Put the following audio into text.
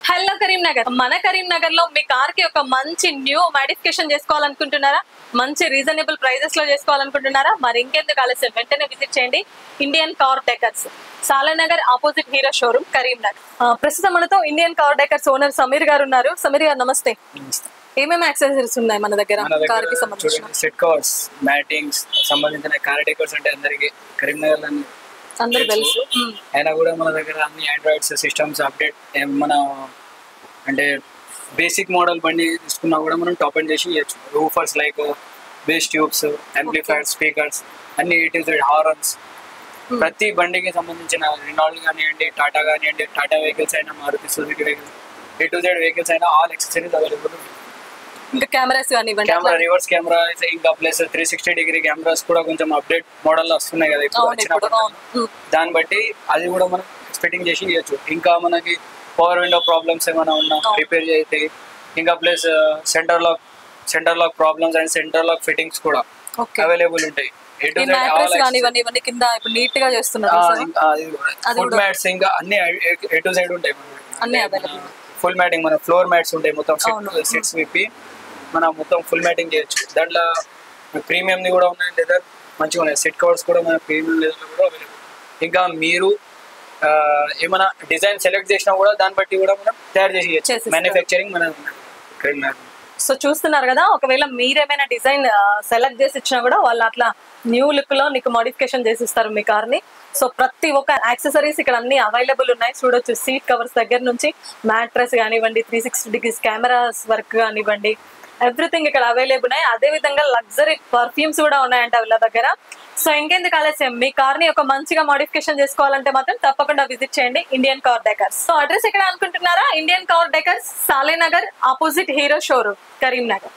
Hello Karimnagar. మన కరీంనగర్ లో మీ car కి ఒక మంచి న్యూ మాడిఫికేషన్ చేసుకోవాలనుకుంటున్నారా? మంచి రీజనబుల్ ప్రైజెస్ లో చేసుకోవాలనుకుంటున్నారా? మరి ఇంకెందుకు ఆలస్యం, వెంటనే విజిట్ చేయండి Indian car decors, Salanagar opposite Hero showroom, Karimnagar. ప్రస్తుతం మనతో Indian car decors owner Sameer garu ఉన్నారు. సమీర్ గారు నమస్తే. ఏమేమి యాక్సెసరీస్ ఉన్నాయి మన దగ్గర కార్ కి సంబంధించిన? సెట్ కవర్స్, మ్యాటింగ్స్ సంబంధించిన కార్ డెకర్స్ అంటే అందరికి కరీంనగర్ లో అందరూ తెలుసు. అయినా కూడా మన దగ్గర అన్ని ఆండ్రాయిడ్స్ సిస్టమ్స్ అప్డేట్ మన అంటే బేసిక్ మోడల్ బండి తీసుకున్నా కూడా మనం టాప్ అండ్ చేసి ఇవ్వచ్చు. Woofers like bass tubes, amplifiers, speakers అన్ని A to Z హారన్స్, ప్రతి బండికి సంబంధించిన రినాల్డ్ కానివ్వండి, టాటా కానివ్వండి, టాటా వెహికల్స్ అయినా, Maruti Suzuki vehicles, A to Z vehicles అయినా ఆల్ యాక్సెసరీస్ అవైలబుల్. ఇంకా కెమెరాస్ కానివ్వండి, కెమెరా, రివర్స్ కెమెరా, ఇంకా ప్లస్ 360 డిగ్రీ కెమెరాస్ కూడా కొంచెం అప్డేట్ మోడల్ వస్తున్నాయి కదా ఇప్పుడు వచ్చినప్పుడు. దాన్ని బట్టి అది కూడా మనం ఫిట్టింగ్ చేసి ఇవ్వచ్చు. ఇంకా మనకి పవర్ విండో ప్రాబ్లమ్స్ ఏమైనా ఉన్నా రిపేర్ చేస్తే, ఇంకా plus centre lock problems and centre lock fittings కూడా అవైలబుల్ ఉంటాయి. ఫుల్ మ్యాట్స్ ఇంకా అన్ని A to Z ఉంటాయి. ఫుల్ మ్యాటింగ్ మన ఫ్లోర్ మ్యాట్స్ ఉంటాయి, మొత్తం సెట్స్ విప్పి మనం మొత్తం ఫుల్ మ్యాటింగ్ చేయొచ్చు. దాంట్లో ప్రీమియం ది కూడా ఉన్నాయి, లెదర్ మంచిగా ఉన్నాయి. సెట్ కవర్స్ కూడా మన ప్రీమియం లెదర్ కూడా అవైలబుల్. ఇంకా మీరు ఏమైనా డిజైన్ సెలెక్ట్ చేసినా కూడా దాన్ని బట్టి కూడా మనం తయారు చేసి మ్యానుఫ్యాక్చరింగ్ మన. సో చూస్తున్నారు కదా, ఒకవేళ మీరేమైనా డిజైన్ సెలెక్ట్ చేసి ఇచ్చినా కూడా వాళ్ళు అట్లా న్యూ లుక్ లో నీకు మోడిఫికేషన్ చేసి ఇస్తారు మీ కార్ ని. సో ప్రతి ఒక్క యాక్సెసరీస్ ఇక్కడ అన్ని అవైలబుల్ ఉన్నాయి. చూడొచ్చు, సీట్ కవర్స్ దగ్గర నుంచి మ్యాట్రెస్ కానివ్వండి, 360 డిగ్రీస్ కెమెరాస్ వర్క్ కానివ్వండి, ఎవ్రీథింగ్ ఇక్కడ అవైలబుల్ ఉన్నాయి. అదే విధంగా లగ్జరీ పర్ఫ్యూమ్స్ కూడా ఉన్నాయంట వీళ్ళ దగ్గర. సో ఇంకెందుకు ఆలస్యం, మీ కార్ ని ఒక మంచిగా మోడిఫికేషన్ చేసుకోవాలంటే మాత్రం తప్పకుండా విజిట్ చేయండి Indian car decors. So address ఎక్కడ అనుకుంటున్నారా? Indian car decors, Salenagar opposite Hero showroom, Karimnagar.